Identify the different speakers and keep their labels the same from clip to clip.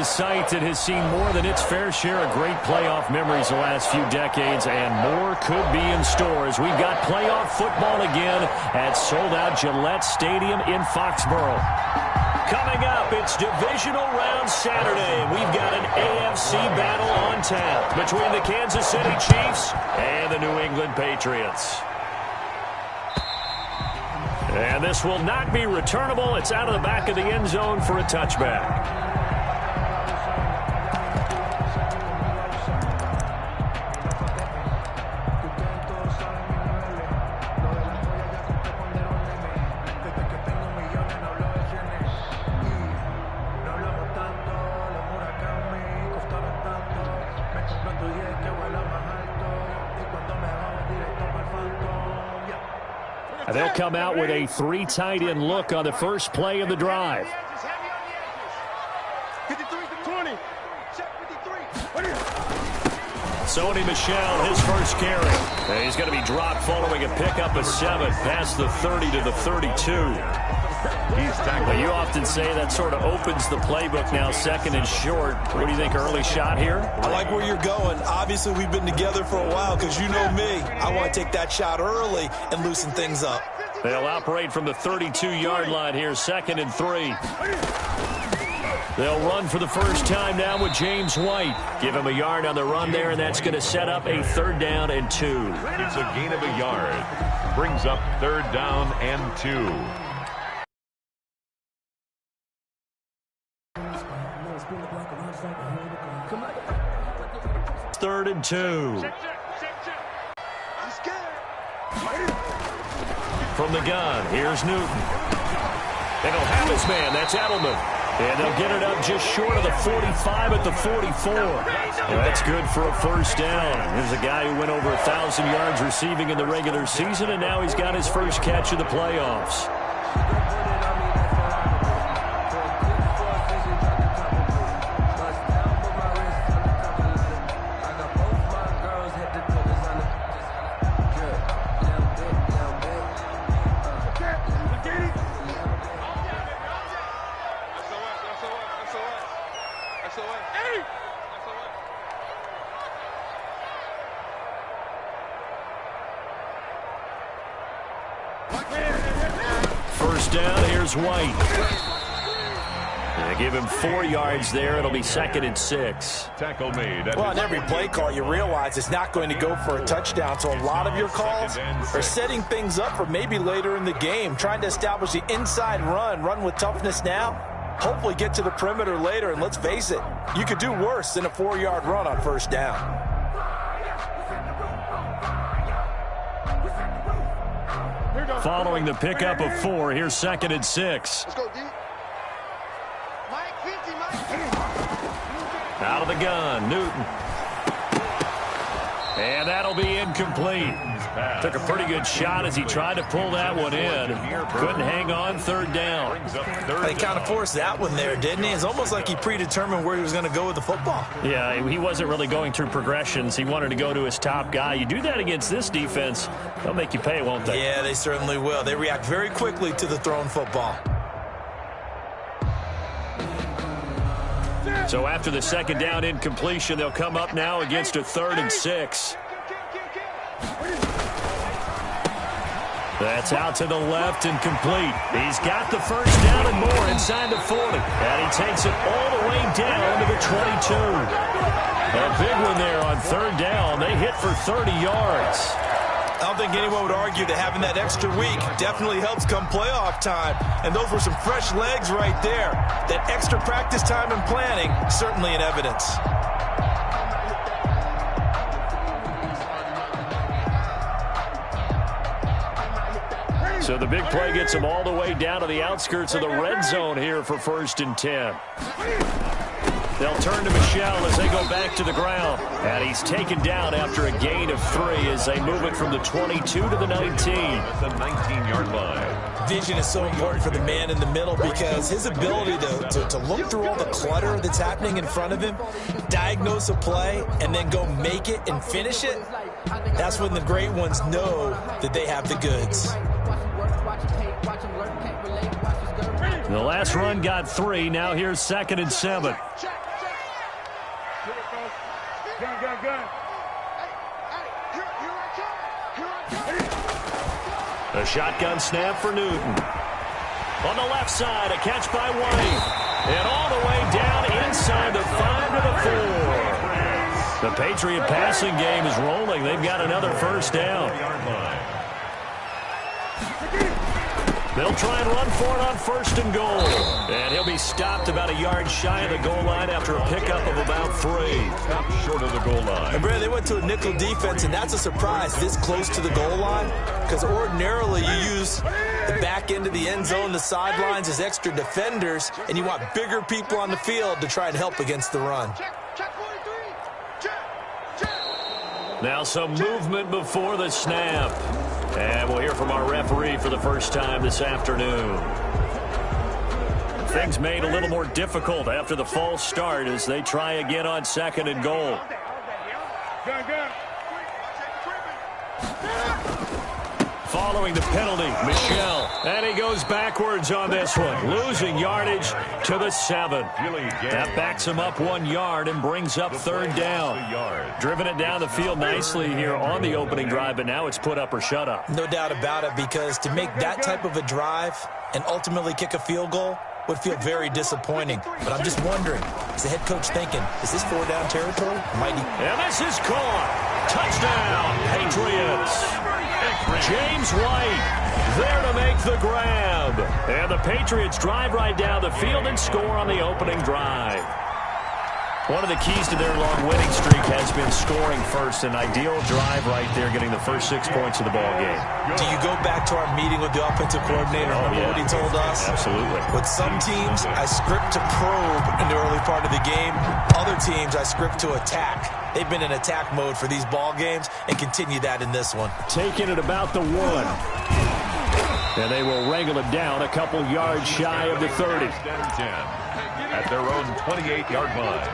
Speaker 1: a site that has seen more than its fair share of great playoff memories the last few decades, and more could be in store as we've got playoff football again at sold-out Gillette Stadium in Foxborough. Coming up, it's Divisional Round Saturday. We've got an AFC battle on tap between the Kansas City Chiefs and the New England Patriots. And this will not be returnable. It's out of the back of the end zone for a touchback. They'll come out with a 3 tight end look on the first play of the drive. Sony Michel, his first carry. And he's going to be dropped following a pickup of 7 past the 30 to the 32. Well, you often say that sort of opens the playbook now, second and short. What do you think, early shot here?
Speaker 2: I like where you're going. Obviously, we've been together for a while because you know me. I want to take that shot early and loosen things up.
Speaker 1: They'll operate from the 32-yard line here, 2nd and 3. They'll run for the first time now with James White. Give him a yard on the run there, and that's going to set up a 3rd down and 2.
Speaker 3: It's a gain of a yard. Brings up 3rd down and 2.
Speaker 1: 3rd and 2. From the gun, here's Newton. And he'll have his man. That's Edelman. And they'll get it up just short of the 45 at the 44. And that's good for a 1st down. Here's a guy who went over 1,000 yards receiving in the regular season, and now he's got his first catch of the playoffs. First down, here's White. They give him 4 yards there. It'll be 2nd and 6.
Speaker 3: Tackle made.
Speaker 2: Well, on every play call, you realize it's not going to go for a touchdown. So a lot of your calls are setting things up for maybe later in the game, trying to establish the inside run with toughness now. Hopefully get to the perimeter later, and let's face it, you could do worse than a 4-yard run on 1st down.
Speaker 1: Following the pickup of 4, here's 2nd and 6.
Speaker 4: Let's go, D. Mike 50, Mike.
Speaker 1: Out of the gun, Newton. And that'll be incomplete. Took a pretty good shot as he tried to pull that one in. Couldn't hang on, 3rd down.
Speaker 2: He kind of forced that one there, didn't he? It's almost like he predetermined where he was going to go with the football.
Speaker 1: Yeah, he wasn't really going through progressions. He wanted to go to his top guy. You do that against this defense, they'll make you pay, won't they?
Speaker 2: Yeah, they certainly will. They react very quickly to the thrown football.
Speaker 1: So after the 2nd down incompletion, they'll come up now against a 3rd and 6. That's out to the left and complete. He's got the 1st down and more inside the 40. And he takes it all the way down to the 22. A big one there on 3rd down. They hit for 30 yards.
Speaker 2: I don't think anyone would argue that having that extra week definitely helps come playoff time. And those were some fresh legs right there. That extra practice time and planning, certainly in evidence.
Speaker 1: So the big play gets him all the way down to the outskirts of the red zone here for 1st and 10. They'll turn to Michel as they go back to the ground. And he's taken down after a gain of 3 as they move it from the 22 to the 19.
Speaker 3: At the 19-yard line.
Speaker 2: Vision is so important for the man in the middle because his ability to look through all the clutter that's happening in front of him, diagnose a play, and then go make it and finish it, that's when the great ones know that they have the goods.
Speaker 1: The last run got 3. Now here's 2nd and 7. A shotgun snap for Newton. On the left side, a catch by White. And all the way down inside the 5 to the 4. The Patriot passing game is rolling. They've got another first down. They'll try and run for it on 1st and goal. And he'll be stopped about a yard shy of the goal line after a pickup of about 3.
Speaker 3: Stopped short of the goal line.
Speaker 2: And Brad, they went to a nickel defense, and that's a surprise this close to the goal line, because ordinarily you use the back end of the end zone, the sidelines as extra defenders, and you want bigger people on the field to try and help against the run.
Speaker 1: Now some movement before the snap. And we'll hear from our referee for the first time this afternoon. Things made a little more difficult after the false start as they try again on 2nd and goal. Following the penalty, Michel. And he goes backwards on this one, losing yardage to the 7. That backs him up 1 yard and brings up 3rd down. Driven it down the field nicely here on the opening drive, but now it's put up or shut up.
Speaker 2: No doubt about it, because to make that type of a drive and ultimately kick a field goal would feel very disappointing. But I'm just wondering, is the head coach thinking, is this 4-down territory? Might he?
Speaker 1: And this is caught. Touchdown, Patriots. James White there to make the grab. And the Patriots drive right down the field and score on the opening drive. One of the keys to their long winning streak has been scoring first. An ideal drive right there, getting the first 6 points of the ball game.
Speaker 2: Do you go back to our meeting with the offensive coordinator? Remember what he told us?
Speaker 1: Absolutely.
Speaker 2: With some teams, I script to probe in the early part of the game. Other teams, I script to attack. They've been in attack mode for these ball games and continue that in this one.
Speaker 1: Taking it about the 1. And they will wrangle it down a couple yards shy of the 30.
Speaker 3: At their own 28-yard line.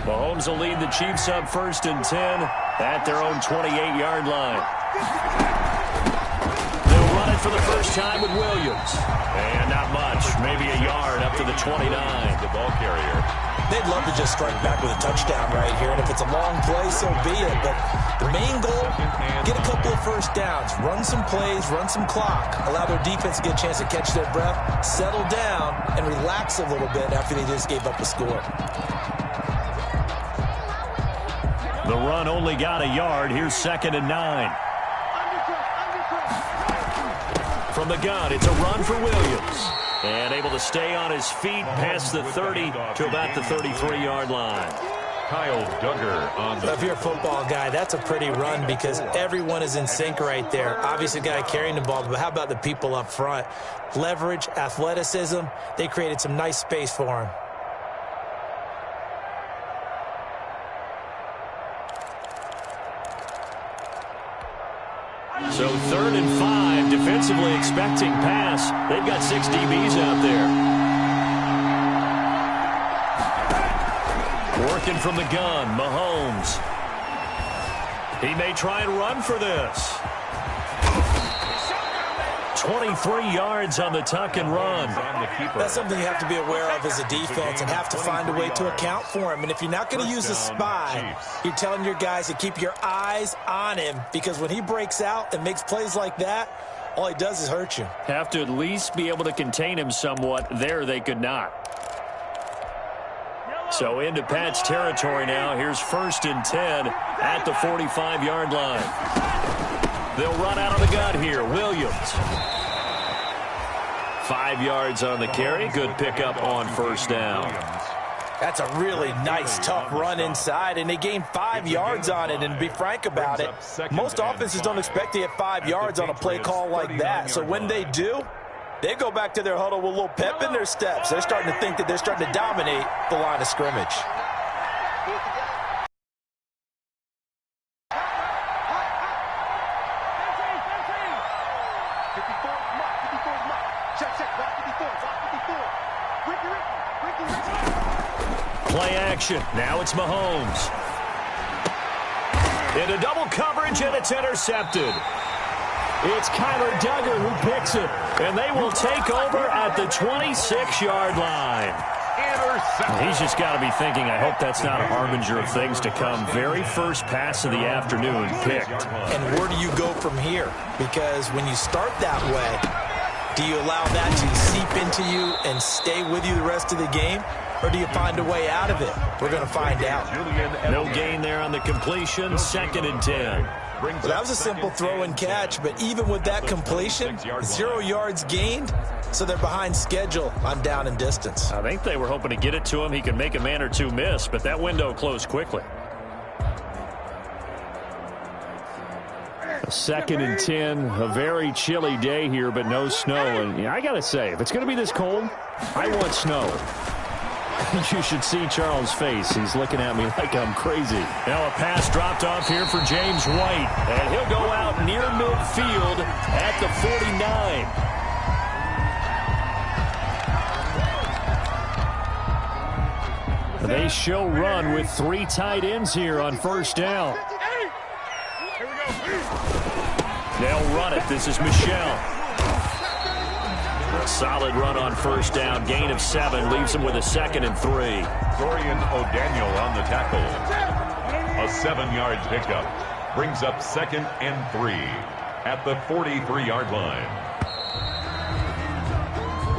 Speaker 1: Mahomes will lead the Chiefs up 1st and 10 at their own 28-yard line. They'll run it for the first time with Williams. And not much, maybe a yard up to the 29.
Speaker 3: The ball carrier.
Speaker 2: They'd love to just strike back with a touchdown right here, and if it's a long play, so be it. But the main goal, get a couple of first downs, run some plays, run some clock, allow their defense to get a chance to catch their breath, settle down, and relax a little bit after they just gave up a score.
Speaker 1: The run only got a yard. Here's 2nd and 9. From the gun, it's a run for Williams. And able to stay on his feet past the 30 to about the 33-yard line.
Speaker 3: Kyle Duggar on the...
Speaker 2: If you're a football guy, that's a pretty run because everyone is in sync right there. Obviously, the guy carrying the ball, but how about the people up front? Leverage, athleticism, they created some nice space for him.
Speaker 1: So 3rd and 5, defensively expecting pass. They've got 6 DBs out there. Working from the gun, Mahomes. He may try and run for this. 23 yards on the tuck and run.
Speaker 2: That's something you have to be aware of as a defense and have to find a way to account for him. And if you're not going to use a spy, you're telling your guys to keep your eyes on him, because when he breaks out and makes plays like that, all he does is hurt you.
Speaker 1: Have to at least be able to contain him somewhat. There they could not. So into Pat's territory now. Here's 1st and 10 at the 45-yard line. They'll run out of the gun here. Williams. 5 yards on the carry. Good pickup on 1st down.
Speaker 2: That's a really nice, tough run inside, and they gained 5 yards on it. And to be frank about it, most offenses don't expect to get 5 yards on a play call like that. So when they do, they go back to their huddle with a little pep in their steps. They're starting to think that they're starting to dominate the line of scrimmage.
Speaker 1: Play action. Now it's Mahomes. Into double coverage, and it's intercepted. It's Kyler Duggar who picks it, and they will take over at the 26-yard line. He's just got to be thinking, I hope that's not a harbinger of things to come. Very first pass of the afternoon picked.
Speaker 2: And where do you go from here? Because when you start that way, do you allow that to seep into you and stay with you the rest of the game? Or do you find a way out of it? We're going to find out.
Speaker 1: No gain there on the completion. 2nd and 10.
Speaker 2: Well, that was a simple throw and catch, but even with that completion, 0 yards gained, so they're behind schedule on down and distance.
Speaker 1: I think they were hoping to get it to him. He could make a man or two miss, but that window closed quickly. 2nd and 10, a very chilly day here, but no snow. And I got to say, if it's going to be this cold, I want snow. You should see Charles' face. He's looking at me like I'm crazy. Now a pass dropped off here for James White. And he'll go out near midfield at the 49. They show run with 3 tight ends here on first down. They'll run it. This is Michel. A solid run on first down. Gain of 7 leaves him with a 2nd and 3.
Speaker 3: Dorian O'Daniel on the tackle. A 7-yard pickup brings up 2nd and 3 at the 43-yard line.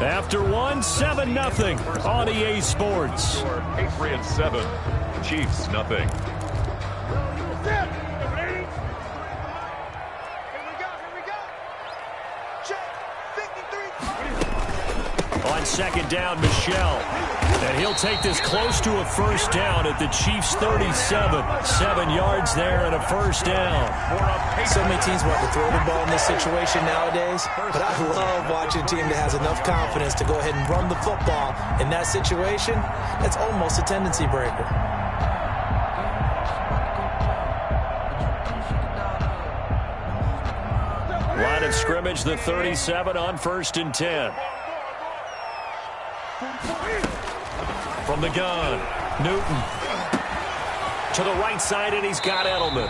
Speaker 1: After 1, 7-0 on EA Sports.
Speaker 3: Patriots 7, Chiefs nothing.
Speaker 1: On 2nd down, Michel. And he'll take this close to a first down at the Chiefs' 37. 7 yards there and a first down.
Speaker 2: So many teams want to throw the ball in this situation nowadays, but I love watching a team that has enough confidence to go ahead and run the football in that situation. That's almost a tendency breaker.
Speaker 1: Line of scrimmage, the 37 on 1st and 10. From the gun, Newton to the right side, and he's got Edelman.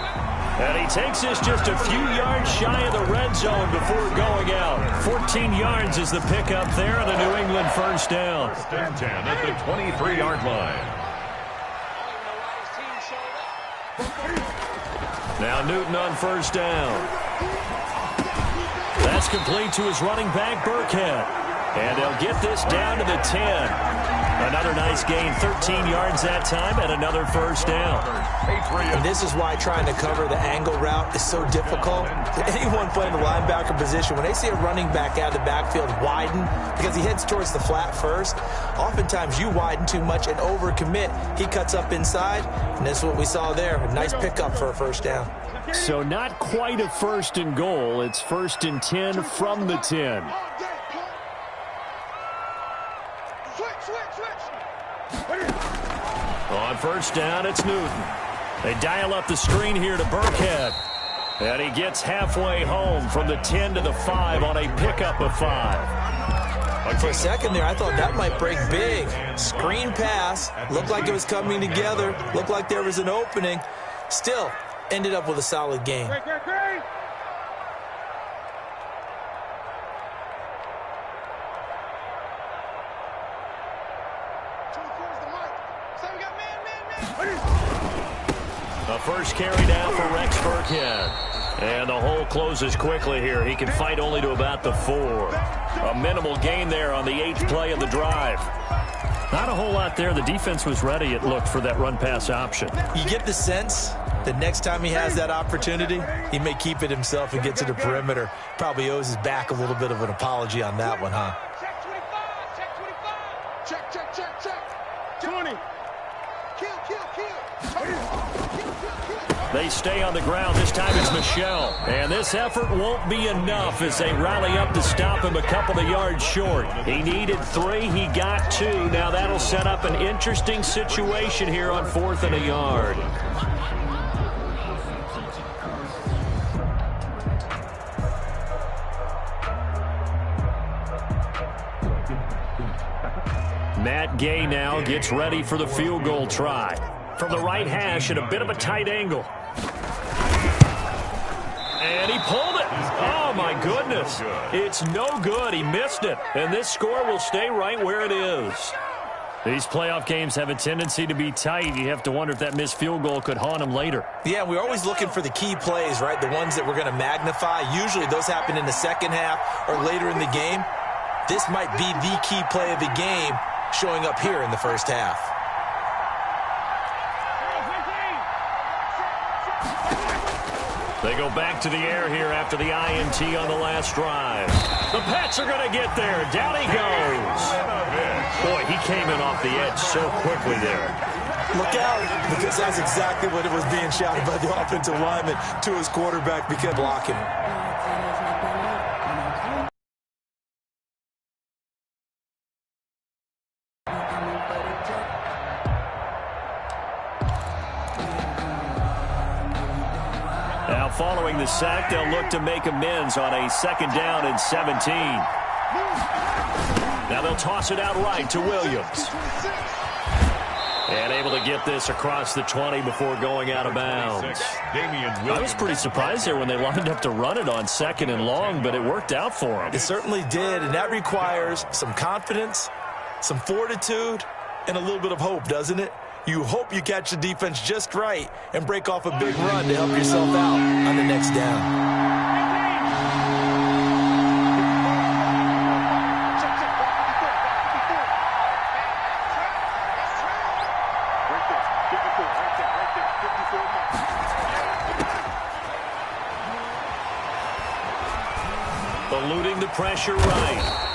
Speaker 1: And he takes this just a few yards shy of the red zone before going out. 14 yards is the pickup there on the New England first down.
Speaker 3: 1st and 10 at the 23-yard line.
Speaker 1: Now Newton on first down. That's complete to his running back, Burkhead. And they'll get this down to the 10. Another nice gain, 13 yards that time, and another first down.
Speaker 2: And this is why trying to cover the angle route is so difficult. Anyone playing the linebacker position, when they see a running back out of the backfield widen, because he heads towards the flat first, oftentimes you widen too much and overcommit. He cuts up inside, and that's what we saw there. A nice pickup for a first down.
Speaker 1: So not quite a 1st and goal. It's 1st and 10 from the 10. On first down, it's Newton. They dial up the screen here to Burkhead. And he gets halfway home from the 10 to the 5 on a pickup of 5.
Speaker 2: For a second there, I thought that might break big. Screen pass. Looked like it was coming together. Looked like there was an opening. Still, ended up with a solid game.
Speaker 1: The first carry down for Rex Burkhead. And the hole closes quickly here. He can fight only to about the 4. A minimal gain there on the 8th play of the drive. Not a whole lot there. The defense was ready, it looked, for that run-pass option.
Speaker 2: You get the sense that next time he has that opportunity, he may keep it himself and get to the perimeter. Probably owes his back a little bit of an apology on that one, huh?
Speaker 4: Check, check, check, check. 20. Kill.
Speaker 1: They stay on the ground. This time it's Michel. And this effort won't be enough as they rally up to stop him a couple of yards short. He needed 3. He got 2. Now that'll set up an interesting situation here on 4th and a yard. Matt Gay now gets ready for the field goal try. From the right hash at a bit of a tight angle. And he pulled it. Oh, Oh, my goodness. It's no good. He missed it. And this score will stay right where it is. These playoff games have a tendency to be tight. You have to wonder if that missed field goal could haunt him later.
Speaker 2: Yeah, we're always looking for the key plays, right? The ones that we're going to magnify. Usually those happen in the second half or later in the game. This might be the key play of the game showing up here in the first half.
Speaker 1: They go back to the air here after the INT on the last drive. The Pats are going to get there. Down he goes. Boy, he came in off the edge so quickly there.
Speaker 2: Look out, because that's exactly what it was being shouted by the offensive lineman to his quarterback because blocking.
Speaker 1: Now following the sack, they'll look to make amends on a 2nd down and 17. Now they'll toss it out right to Williams. And able to get this across the 20 before going out of bounds. I was pretty surprised there when they lined up to run it on 2nd and long, but it worked out for them.
Speaker 2: It certainly did, and that requires some confidence, some fortitude, and a little bit of hope, doesn't it? You hope you catch the defense just right and break off a big run to help yourself out on the next down.
Speaker 1: Eluding the pressure right.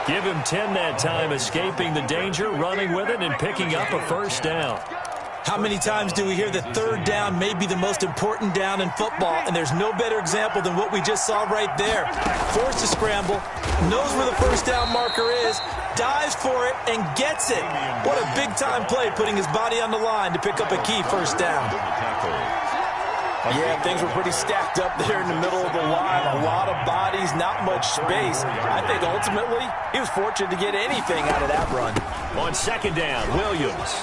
Speaker 1: Give him 10 that time, escaping the danger, running with it, and picking up a 1st down.
Speaker 2: How many times do we hear that 3rd down may be the most important down in football, and there's no better example than what we just saw right there. Forced to scramble, knows where the 1st down marker is, dives for it, and gets it. What a big-time play, putting his body on the line to pick up a key 1st down. Yeah, things were pretty stacked up there in the middle of the line. A lot of bodies, not much space. I think ultimately he was fortunate to get anything out of that run.
Speaker 1: On 2nd down, Williams.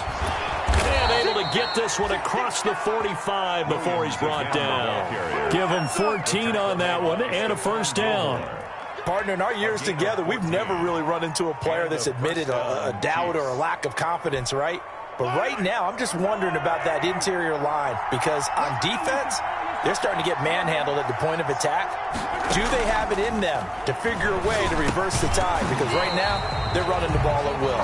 Speaker 1: And able to get this one across the 45 before he's brought down. Give him 14 on that one and a 1st down.
Speaker 2: Partner, in our years together, we've never really run into a player that's admitted a doubt or a lack of confidence, right? But right now, I'm just wondering about that interior line because on defense, they're starting to get manhandled at the point of attack. Do they have it in them to figure a way to reverse the tide? Because right now, they're running the ball at will.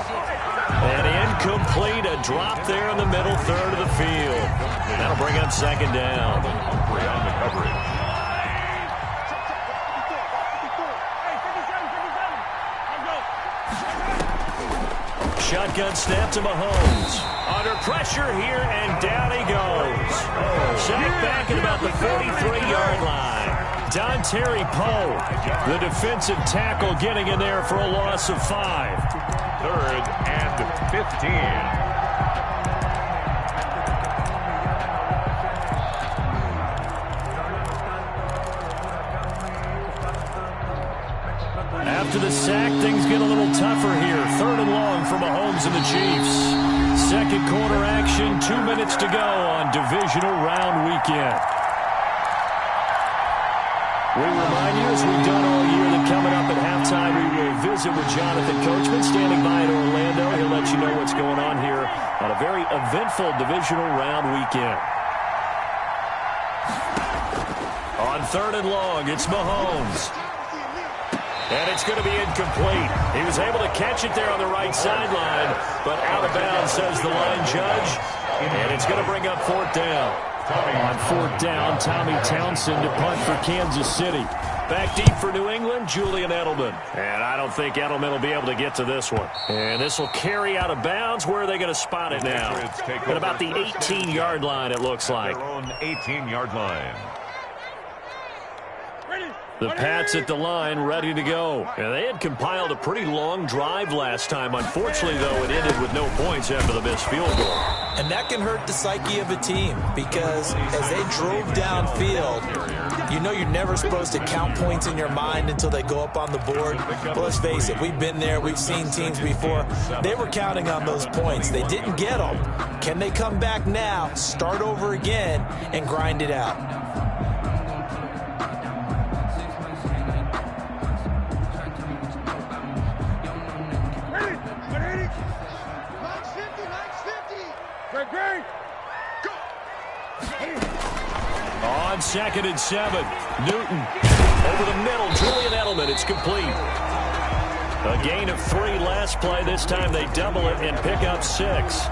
Speaker 1: And incomplete, a drop there in the middle third of the field. That'll bring up 2nd down.
Speaker 3: Humphrey on the coverage.
Speaker 1: Shotgun snap to Mahomes. Under pressure here, and down he goes. Sacked back at about the 43-yard line. Dontari Poe, the defensive tackle, getting in there for a loss of 5.
Speaker 3: 3rd and 15.
Speaker 1: After the sack, things get a little tougher here. 3rd and long for Mahomes and the Chiefs. 2nd quarter action, 2 minutes to go on divisional round weekend. We remind you, as we've done all year, that coming up at halftime, we will visit with Jonathan Coachman, standing by in Orlando. He'll let you know what's going on here on a very eventful divisional round weekend. On 3rd and long, it's Mahomes. And it's going to be incomplete. He was able to catch it there on the right sideline, but out of bounds, says the line judge. And it's going to bring up 4th down. On 4th down, Tommy Townsend to punt for Kansas City. Back deep for New England, Julian Edelman. And I don't think Edelman will be able to get to this one. And this will carry out of bounds. Where are they going to spot it now? At about the 18-yard line, it looks like.
Speaker 3: Their own 18-yard line.
Speaker 1: The Pats at the line, ready to go. And they had compiled a pretty long drive last time. Unfortunately, though, it ended with no points after the missed field goal.
Speaker 2: And that can hurt the psyche of a team because as they drove downfield, you know you're never supposed to count points in your mind until they go up on the board. But let's face it, we've been there. We've seen teams before. They were counting on those points. They didn't get them. Can they come back now, start over again, and grind it out?
Speaker 1: 2nd and 7. Newton over the middle. Julian Edelman. It's complete. A gain of 3 last play. This time they double it and pick up 6.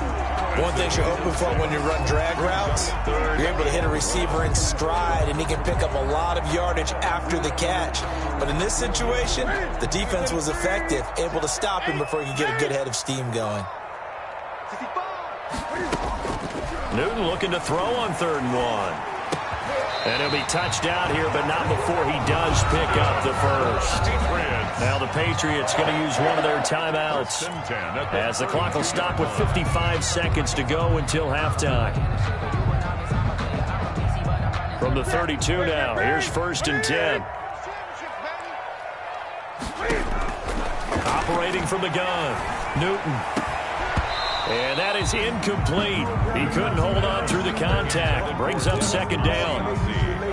Speaker 2: One thing you're hoping for when you run drag routes, you're able to hit a receiver in stride, and he can pick up a lot of yardage after the catch. But in this situation, the defense was effective, able to stop him before he could get a good head of steam going.
Speaker 1: Newton looking to throw on 3rd and 1. And he'll be touched out here, but not before he does pick up the first. Now the Patriots going to use one of their timeouts as the clock will stop with 55 seconds to go until halftime. From the 32 now, here's 1st and 10. Operating from the gun, Newton. And that is incomplete. He couldn't hold on through the contact. Brings up 2nd down.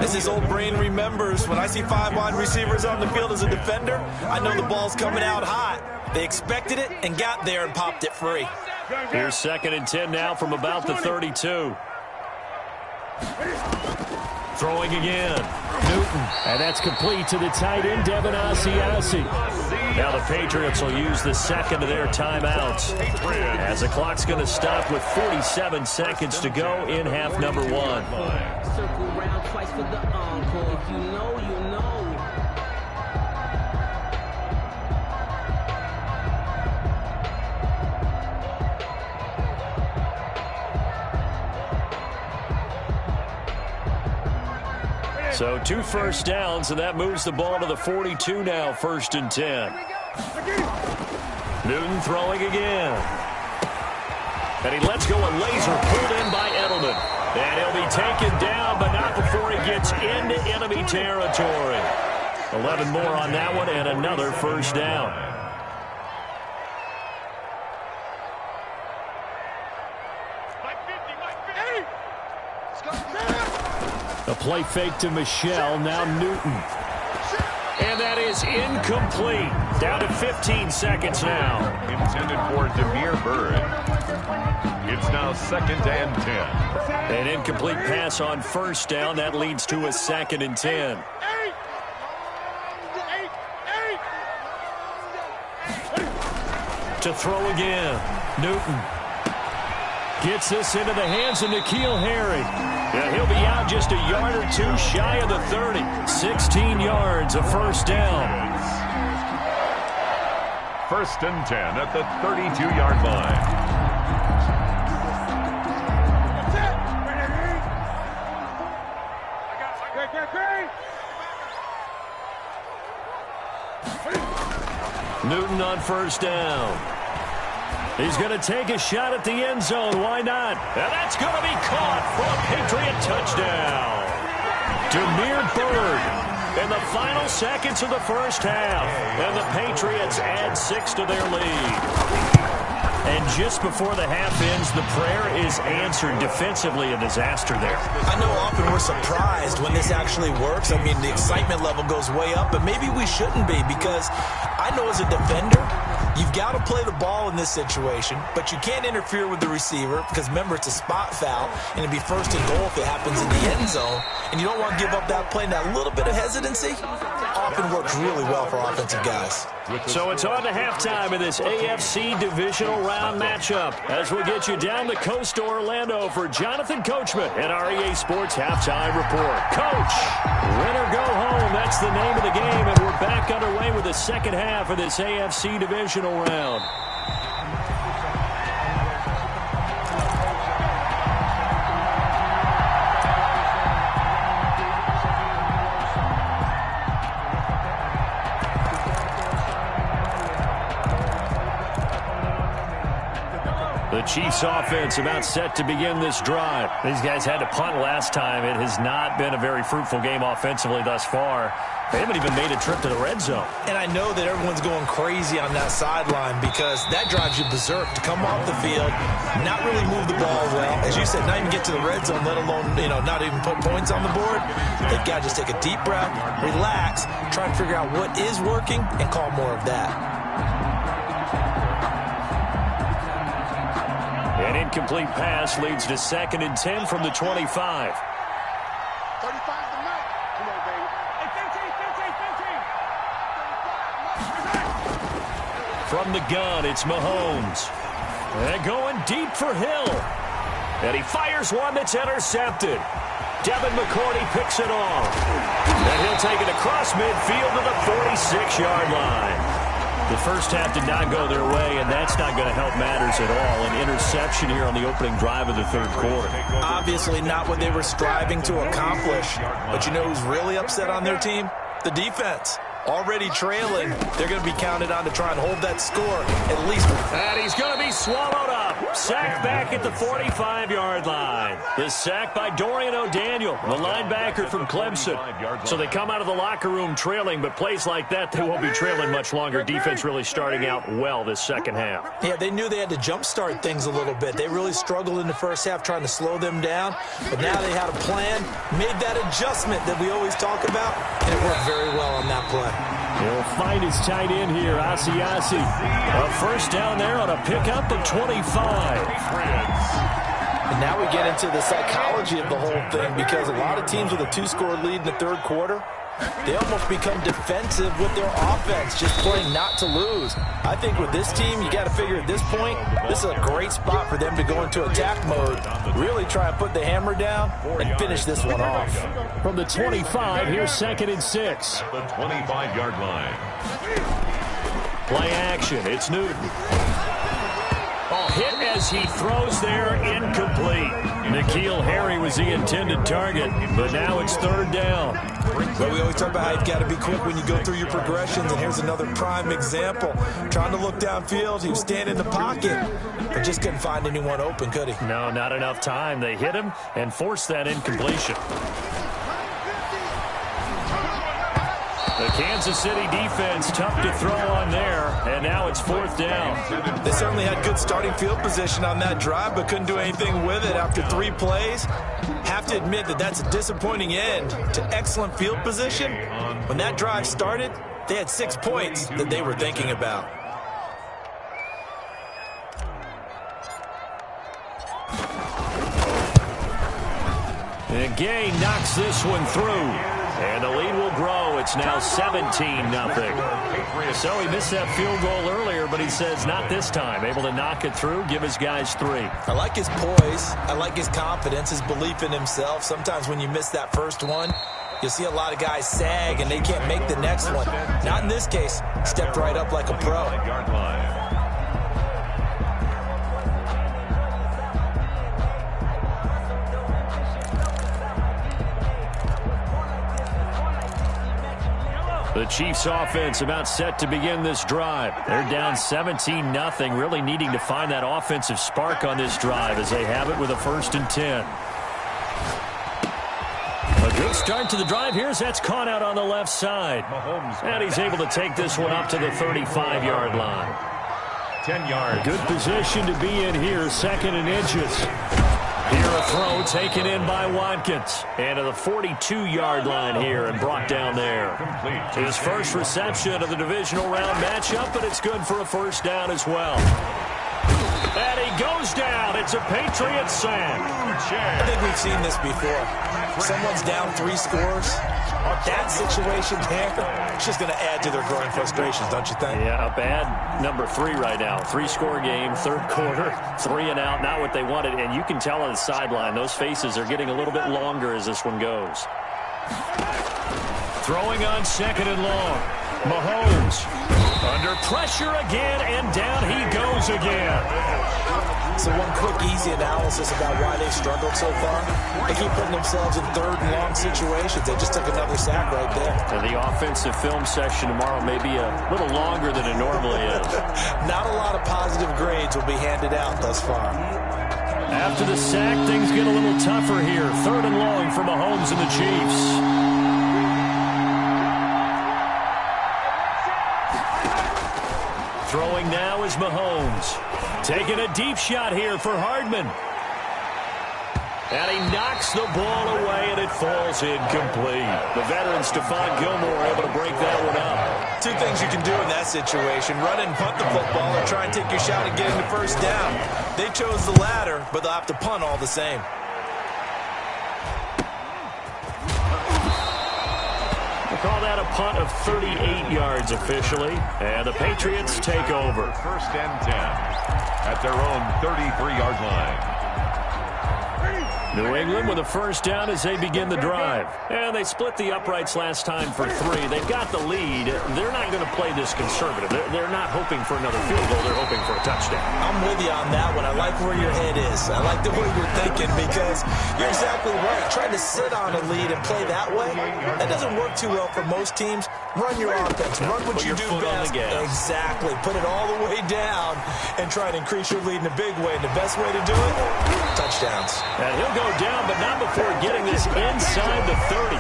Speaker 2: As his old brain remembers, when I see 5 wide receivers on the field as a defender, I know the ball's coming out hot. They expected it and got there and popped it free.
Speaker 1: Here's 2nd and 10 now from about the 32. Throwing again. Newton. And that's complete to the tight end, Devin Asiasi. Now the Patriots will use the 2nd of their timeouts as the clock's going to stop with 47 seconds to go in half number 1.
Speaker 5: Circle round twice for the encore. If you know, you know.
Speaker 1: So 2 first downs, and that moves the ball to the 42 now, 1st and 10. Newton throwing again. And he lets go a laser pulled in by Edelman. And he'll be taken down, but not before he gets into enemy territory. 11 more on that one, and another 1st down. A play fake to Michelle, now Newton. And that is incomplete. Down to 15 seconds now.
Speaker 3: Intended for Damiere Byrd. It's now 2nd and 10.
Speaker 1: An incomplete pass on 1st down. That leads to a 2nd and 10. To throw again. Newton gets this into the hands of N'Keal Harry. Yeah, he'll be out just a yard or 2 shy of the 30. 16 yards, a 1st down.
Speaker 3: 1st and 10 at the 32-yard line.
Speaker 1: Newton on 1st down. He's going to take a shot at the end zone. Why not? And that's going to be caught for a Patriot touchdown. Damiere Byrd in the final seconds of the 1st half. And the Patriots add 6 to their lead. And just before the half ends, the prayer is answered. Defensively, a disaster there.
Speaker 2: I know often we're surprised when this actually works. I mean, the excitement level goes way up, but maybe we shouldn't be, because I know as a defender, you've got to play the ball in this situation, but you can't interfere with the receiver because, remember, it's a spot foul, and it'd be 1st and goal if it happens in the end zone, and you don't want to give up that play. And that little bit of hesitancy often works really well for offensive guys.
Speaker 1: So it's on to halftime in this AFC divisional round matchup as we get you down the coast to Orlando for Jonathan Coachman and our EA Sports Halftime Report. Coach, win or go home, that's the name of the game, and we're back underway with the 2nd half of this AFC divisional round. The Chiefs offense about set to begin this drive. These guys had to punt last time. It has not been a very fruitful game offensively thus far. They haven't even made a trip to the red zone.
Speaker 2: And I know that everyone's going crazy on that sideline because that drives you berserk to come off the field, not really move the ball well. As you said, not even get to the red zone, let alone, not even put points on the board. They've got to just take a deep breath, relax, try and figure out what is working, and call more of that.
Speaker 1: An incomplete pass leads to 2nd and 10 from the 25.
Speaker 4: 35
Speaker 1: From the gun, it's Mahomes. And going deep for Hill. And he fires one that's intercepted. Devin McCourty picks it off. And he'll take it across midfield to the 46-yard line. The first half did not go their way, and that's not going to help matters at all. An interception here on the opening drive of the third quarter.
Speaker 2: Obviously not what they were striving to accomplish. But you know who's really upset on their team? The defense. Already trailing. They're going to be counted on to try and hold that score at least.
Speaker 1: And he's going to be swallowed up. Sacked back at the 45-yard line. The sack by Dorian O'Daniel, the linebacker from Clemson. So they come out of the locker room trailing, but plays like that, they won't be trailing much longer. Defense really starting out well this second half.
Speaker 2: Yeah, they knew they had to jumpstart things a little bit. They really struggled in the first half trying to slow them down, but now they had a plan, made that adjustment that we always talk about, and it worked very well on that play.
Speaker 1: He'll find his tight end here, Asiasi. A first down there on a pickup of 25.
Speaker 2: And now we get into the psychology of the whole thing, because a lot of teams with a two-score lead in the third quarter, they almost become defensive with their offense, just playing not to lose. I think with this team, you got to figure at this point, this is a great spot for them to go into attack mode, really try and put the hammer down and finish this one off.
Speaker 1: From the 25, here's 2nd and 6.
Speaker 3: The 25-yard line.
Speaker 1: Play action, it's Newton. Hit as he throws there, incomplete. N'Keal Harry was the intended target, but now it's third down.
Speaker 2: Well, we always talk about how you've got to be quick when you go through your progressions, and here's another prime example. Trying to look downfield, he was standing in the pocket, but just couldn't find anyone open, could he?
Speaker 1: No, not enough time. They hit him and forced that incompletion. The Kansas City defense tough to throw on there, and now it's fourth down.
Speaker 2: They certainly had good starting field position on that drive, but couldn't do anything with it after 3 plays. Have to admit that that's a disappointing end to excellent field position. When that drive started, they had 6 points that they were thinking about.
Speaker 1: And Gay knocks this one through. And the lead will grow. It's now 17-0. So he missed that field goal earlier, but he says not this time. Able to knock it through, give his guys 3.
Speaker 2: I like his poise. I like his confidence, his belief in himself. Sometimes when you miss that first one, you'll see a lot of guys sag and they can't make the next one. Not in this case. Stepped right up like a pro.
Speaker 1: The Chiefs offense about set to begin this drive. They're down 17-0, really needing to find that offensive spark on this drive as they have it with a 1st and 10. A good start to the drive here as that's caught out on the left side. And he's able to take this one up to the 35-yard line.
Speaker 3: 10 yards.
Speaker 1: A good position to be in here, 2nd and inches. Here a throw taken in by Watkins. And to the 42-yard line here and brought down there. His first reception of the divisional round matchup, but it's good for a first down as well. And he goes down. It's a Patriots sack.
Speaker 2: I think we've seen this before. Someone's down 3 scores. That situation there, it's just going to add to their growing frustrations, don't you think?
Speaker 1: Yeah, a bad number 3 right now. 3-score game, third quarter, 3 and out, not what they wanted. And you can tell on the sideline, those faces are getting a little bit longer as this one goes. Throwing on 2nd and long. Mahomes under pressure again, and down he goes again.
Speaker 2: So one quick, easy analysis about why they struggled so far. They keep putting themselves in 3rd and long situations. They just took another sack right there.
Speaker 1: And the offensive film session tomorrow may be a little longer than it normally is.
Speaker 2: Not a lot of positive grades will be handed out thus far.
Speaker 1: After the sack, things get a little tougher here. 3rd and long for Mahomes and the Chiefs. Throwing now is Mahomes. Taking a deep shot here for Hardman. And he knocks the ball away, and it falls incomplete. The veteran Stephon Gilmore able to break that one up.
Speaker 2: 2 things you can do in that situation. Run and punt the football or try and take your shot at getting the first down. They chose the latter, but they'll have to punt all the same.
Speaker 1: call that a punt of 38 yards officially, and the Patriots take over.
Speaker 3: 1st and 10 at their own 33-yard line.
Speaker 1: New England with a first down as they begin the drive. And they split the uprights last time for 3. They've got the lead. They're not going to play this conservative. They're not hoping for another field goal. They're hoping for a touchdown.
Speaker 2: I'm with you on that one. I like where your head is. I like the way you're thinking because you're exactly right. Trying to sit on a lead and play that way, that doesn't work too well for most teams. Run your offense. Run what you do best. Exactly. Put it all the way down and try to increase your lead in a big way. And the best way to do it, touchdowns.
Speaker 1: And he'll go down, but not before getting this inside the 30.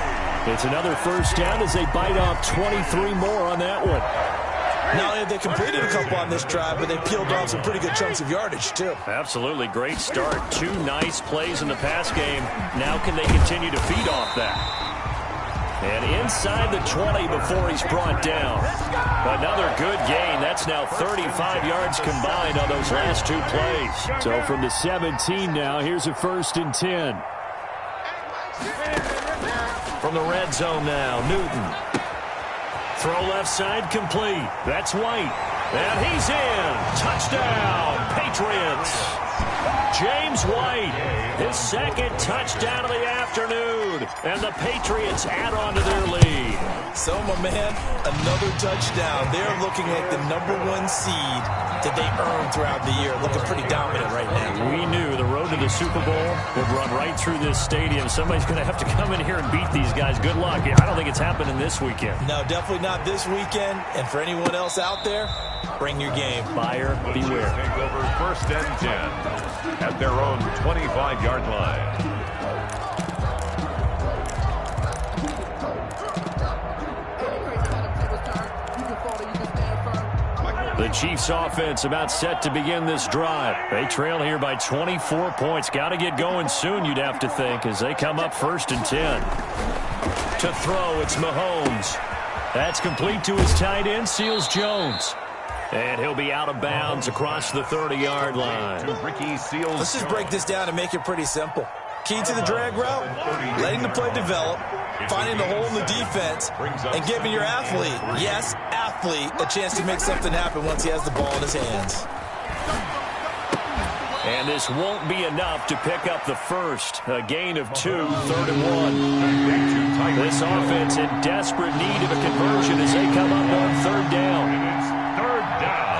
Speaker 1: It's another first down as they bite off 23 more on that one.
Speaker 2: Not only have they completed a couple on this drive, but they peeled off some pretty good chunks of yardage, too.
Speaker 1: Absolutely. Great start. 2 nice plays in the pass game. Now can they continue to feed off that? And inside the 20 before he's brought down. Another good gain. That's now 35 yards combined on those last 2 plays. So from the 17 now, here's a 1st and 10. From the red zone now, Newton. Throw left side complete. That's White. And he's in. Touchdown, Patriots. James White, his 2nd touchdown of the afternoon. And the Patriots add on to their lead.
Speaker 2: So, my man, another touchdown. They're looking like the #1 seed that they earned throughout the year. Looking pretty dominant right now.
Speaker 1: We knew the road to the Super Bowl would run right through this stadium. Somebody's going to have to come in here and beat these guys. Good luck. I don't think it's happening this weekend.
Speaker 2: No, definitely not this weekend. And for anyone else out there, bring your game.
Speaker 1: Buyer beware.
Speaker 3: Take over 1st and 10 at their own 25-yard line.
Speaker 1: The Chiefs offense about set to begin this drive. They trail here by 24 points. Got to get going soon, you'd have to think, as they come up 1st and 10. To throw, it's Mahomes. That's complete to his tight end, Seals Jones. And he'll be out of bounds across the 30-yard line.
Speaker 3: Ricky Seals.
Speaker 2: Let's just break this down and make it pretty simple. Key to the drag route, letting the play develop, finding the hole in the defense, and giving your athlete, yes, athlete, a chance to make something happen once he has the ball in his hands.
Speaker 1: And this won't be enough to pick up the first. A gain of 2, 3rd and 1. This offense in desperate need of a conversion as they come up on 3rd down.
Speaker 3: It's 3rd down.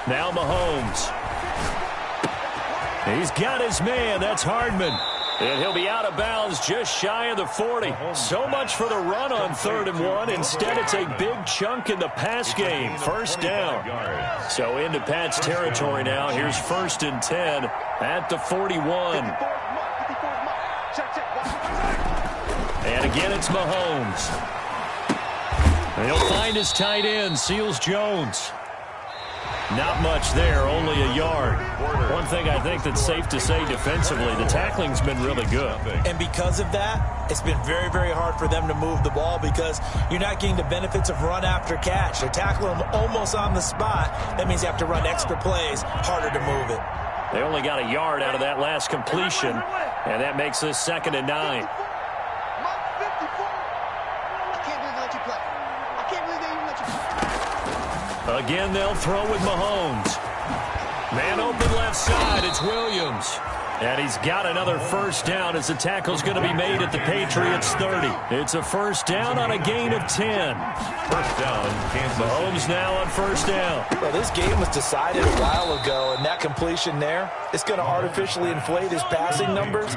Speaker 1: Now Mahomes. He's got his man. That's Hardman. And he'll be out of bounds just shy of the 40. So much for the run on 3rd and 1. Instead, it's a big chunk in the pass game. 1st down. So into Pat's territory now. Here's 1st and 10 at the 41. And again, it's Mahomes. And he'll find his tight end, Seals Jones. Not much there, only a yard. One thing I think that's safe to say defensively, the tackling's been really good.
Speaker 2: And because of that, it's been very, very hard for them to move the ball because you're not getting the benefits of run after catch. They're tackling them almost on the spot. That means you have to run extra plays, harder to move it.
Speaker 1: They only got a yard out of that last completion, and that makes this 2nd and 9. Again, they'll throw with Mahomes. Man open left side, it's Williams. And he's got another 1st down as the tackle's going to be made at the Patriots 30. It's a 1st down on a gain of 10.
Speaker 3: 1st down, Kansas City.
Speaker 1: Mahomes now on 1st down.
Speaker 2: Well, this game was decided a while ago, and that completion there, it's going to artificially inflate his passing numbers.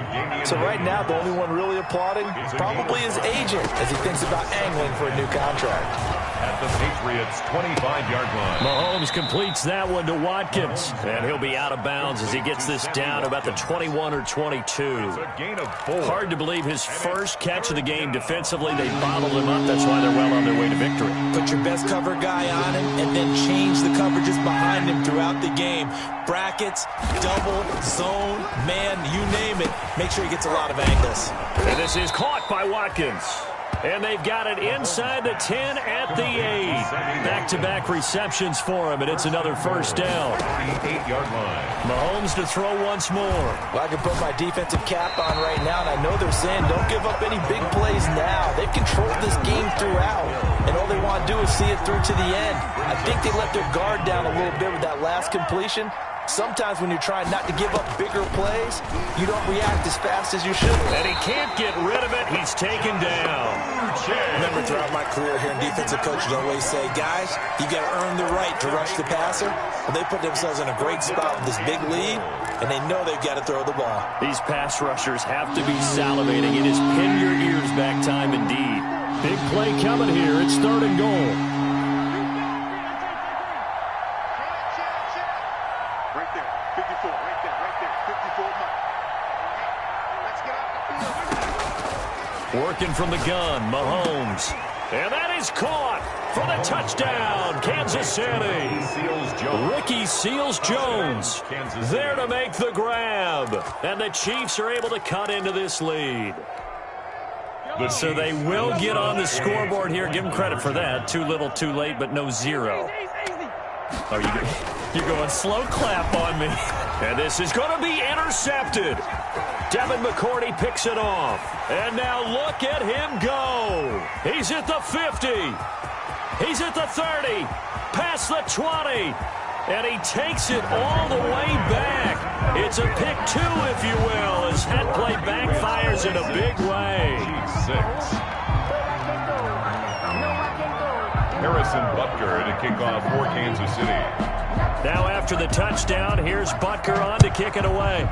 Speaker 2: So right now, the only one really applauding probably his agent as he thinks about angling for a new contract.
Speaker 3: At the Patriots' 25-yard line.
Speaker 1: Mahomes completes that one to Watkins. And he'll be out of bounds as he gets this down about the 21 or 22.
Speaker 3: A gain of 4.
Speaker 1: Hard to believe his first catch of the game defensively. They bottled him up. That's why they're well on their way to victory.
Speaker 2: Put your best cover guy on him and then change the coverages behind him throughout the game. Brackets, double, zone, man, you name it. Make sure he gets a lot of angles.
Speaker 1: And this is caught by Watkins. And they've got it inside the 10 at the 8. Back-to-back receptions for him, and it's another first down.
Speaker 3: 38-yard line.
Speaker 1: Mahomes to throw once more.
Speaker 2: Well, I can put my defensive cap on right now, and I know they're saying don't give up any big plays now. They've controlled this game throughout, and all they want to do is see it through to the end. I think they let their guard down a little bit with that last completion. Sometimes when you're trying not to give up bigger plays, you don't react as fast as you should.
Speaker 1: And he can't get rid of it. He's taken down.
Speaker 2: Remember, throughout my career here in defensive coaches always say, guys, you got to earn the right to rush the passer. Well, they put themselves in a great spot with this big lead, and they know they've got to throw the ball.
Speaker 1: These pass rushers have to be salivating. It is pin your ears back time indeed. Big play coming here. It's 3rd and goal.
Speaker 4: Right there, 54, right there, 54 mark. Let's get off the field.
Speaker 1: Working from the gun, Mahomes. And that is caught for the touchdown, Kansas City. Ricky Seals-Jones there to make the grab. And the Chiefs are able to cut into this lead. So they will get on the scoreboard here. Give them credit for that. Too little, too late, but no 0. Are you're going slow clap on me. And this is going to be intercepted. Devin McCourty picks it off. And now look at him go. He's at the 50. He's at the 30. Past the 20. And he takes it all the way back. It's a pick 2, if you will, as that play backfires in a big way.
Speaker 3: 6. Harrison Butker to kick off for Kansas City.
Speaker 1: Now after the touchdown, here's Butker on to kick it away.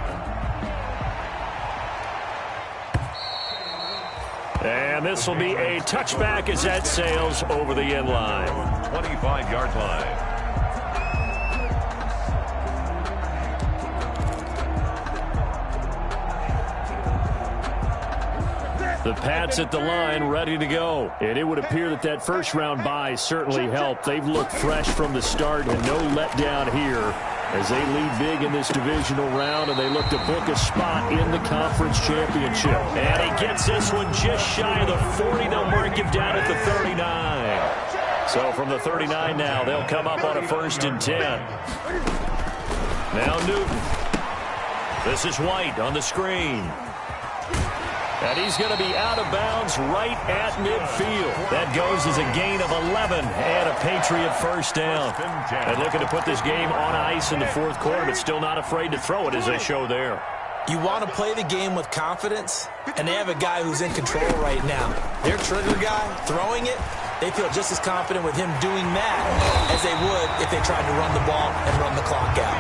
Speaker 1: And this will be a touchback as that sails over the end line.
Speaker 3: 25-yard line.
Speaker 1: The Pats at the line, ready to go. And it would appear that that first-round bye certainly helped. They've looked fresh from the start and no letdown here as they lead big in this divisional round, and they look to book a spot in the conference championship. And he gets this one just shy of the 40. They'll mark him down at the 39. So from the 39 now, they'll come up on a 1st and 10. Now Newton. This is White on the screen. And he's going to be out of bounds right at midfield. That goes as a gain of 11 and a Patriot first down. And looking to put this game on ice in the 4th quarter, but still not afraid to throw it as they show there.
Speaker 2: You want to play the game with confidence, and they have a guy who's in control right now. Their trigger guy, throwing it, they feel just as confident with him doing that as they would if they tried to run the ball and run the clock out.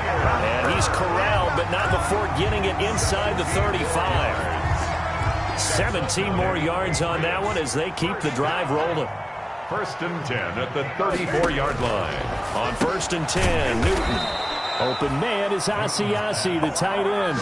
Speaker 1: And he's corralled, but not before getting it inside the 35. 17 more yards on that one as they keep the drive rolling.
Speaker 3: 1st and 10 at the 34-yard line.
Speaker 1: On 1st and 10, Newton. Open man is Asiasi, the tight end.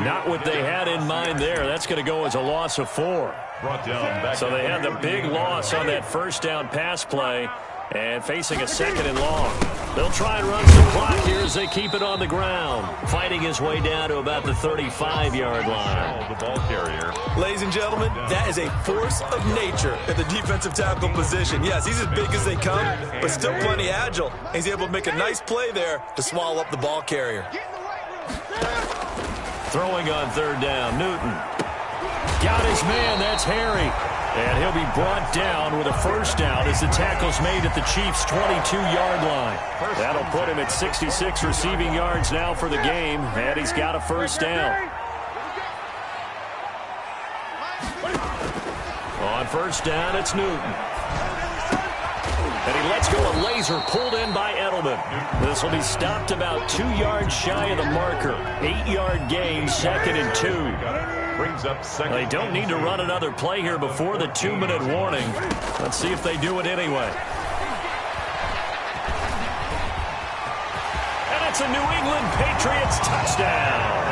Speaker 1: Not what they had in mind there. That's going to go as a loss of 4.
Speaker 3: Brought down back.
Speaker 1: So they had the big loss on that first down pass play and facing a 2nd and long. They'll try and run some clock here as they keep it on the ground. Fighting his way down to about the 35-yard line.
Speaker 3: The ball carrier.
Speaker 2: Ladies and gentlemen, that is a force of nature at the defensive tackle position. Yes, he's as big as they come, but still plenty agile. He's able to make a nice play there to swallow up the ball carrier.
Speaker 1: Throwing on 3rd down, Newton. Got his man, that's Harry. And he'll be brought down with a first down as the tackle's made at the Chiefs' 22-yard line. That'll put him at 66 receiving yards now for the game, and he's got a first down. On 1st down, it's Newton. And he lets go a laser pulled in by Edelman. This will be stopped about 2 yards shy of the marker. 8-yard gain, 2nd and 2.
Speaker 3: Brings up 2nd.
Speaker 1: They don't need to run another play here before the 2-minute warning. Let's see if they do it anyway. And it's a New England Patriots touchdown.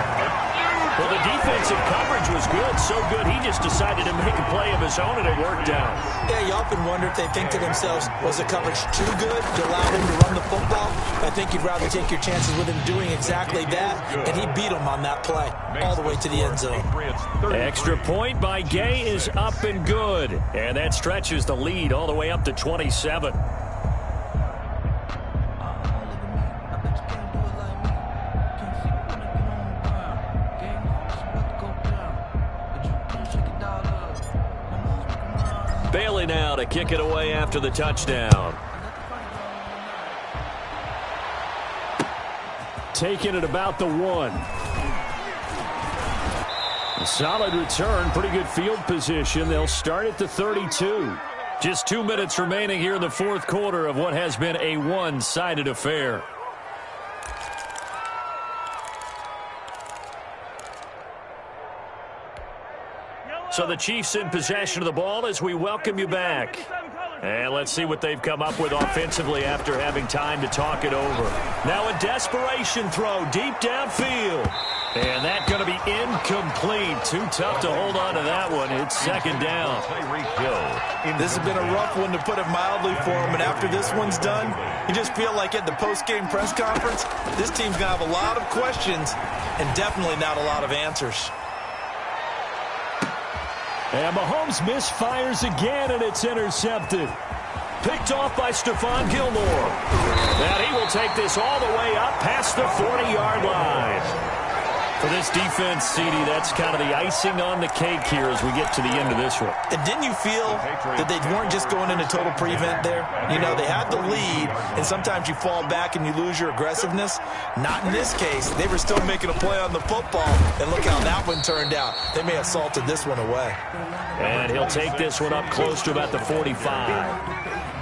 Speaker 1: Well, the defense defensive coverage was good, so good he just decided to make a play of his own, and it worked out.
Speaker 2: Yeah, you often wonder if they think to themselves, was the coverage too good to allow him to run the football? I think you'd rather take your chances with him doing exactly that, and he beat him on that play all the way to the end zone.
Speaker 1: Extra point by Gay is up and good, and that stretches the lead all the way up to 27. Bailey now to kick it away after the touchdown. Taking it about the 1. A solid return, pretty good field position. They'll start at the 32. Just 2 minutes remaining here in the fourth quarter of what has been a one-sided affair. So the Chiefs in possession of the ball as we welcome you back. And let's see what they've come up with offensively after having time to talk it over. Now a desperation throw deep downfield. And that's going to be incomplete. Too tough to hold on to that one. It's second down.
Speaker 2: This has been a rough one, to put it mildly, for him. And after this one's done, you just feel like at the post-game press conference, this team's going to have a lot of questions and definitely not a lot of answers.
Speaker 1: And Mahomes misfires again, and it's intercepted. Picked off by Stephon Gilmore. And he will take this all the way up past the 40-yard line. For this defense, CD, that's kind of the icing on the cake here as we get to the end of this one.
Speaker 2: And didn't you feel that they weren't just going into total prevent there? You know, they had the lead, and sometimes you fall back and you lose your aggressiveness. Not in this case. They were still making a play on the football, and look how that one turned out. They may have salted this one away.
Speaker 1: And he'll take this one up close to about the 45.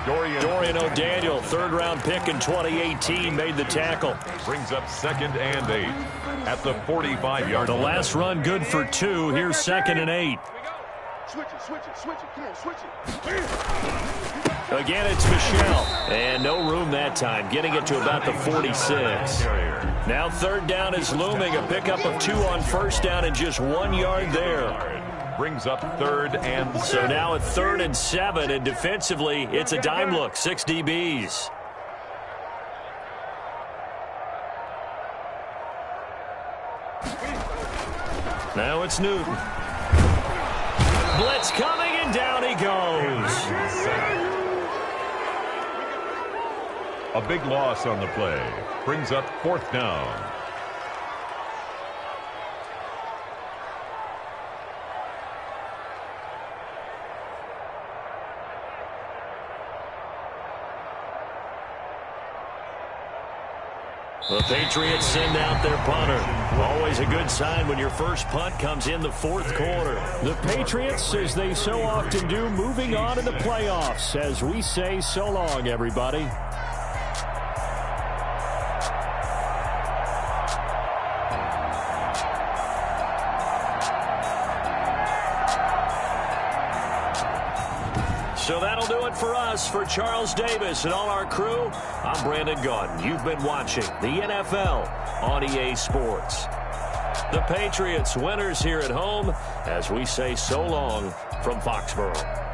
Speaker 1: Dorian O'Daniel, third-round pick in 2018, made the tackle.
Speaker 3: Brings up 2nd and 8 at the 45-yard line.
Speaker 1: The last run good for 2. Here's 2nd and 8.
Speaker 4: Switch it. Come on, switch it.
Speaker 1: Again, it's Michel. And no room that time, getting it to about the 46. Now third down is looming. A pickup of 2 on first down and just 1 yard there.
Speaker 3: Brings up 3rd and 7.
Speaker 1: So now at 3rd and 7, and defensively, it's a dime look, 6 DBs. Now it's Newton. Blitz coming, and down he goes.
Speaker 3: A big loss on the play. Brings up 4th down.
Speaker 1: The Patriots send out their punter. Always a good sign when your first punt comes in the fourth quarter. The Patriots, as they so often do, moving on to the playoffs as we say so long, everybody. So that'll do it for us. For Charles Davis and all our crew, I'm Brandon Gaudin. You've been watching the NFL on EA Sports. The Patriots winners here at home as we say so long from Foxborough.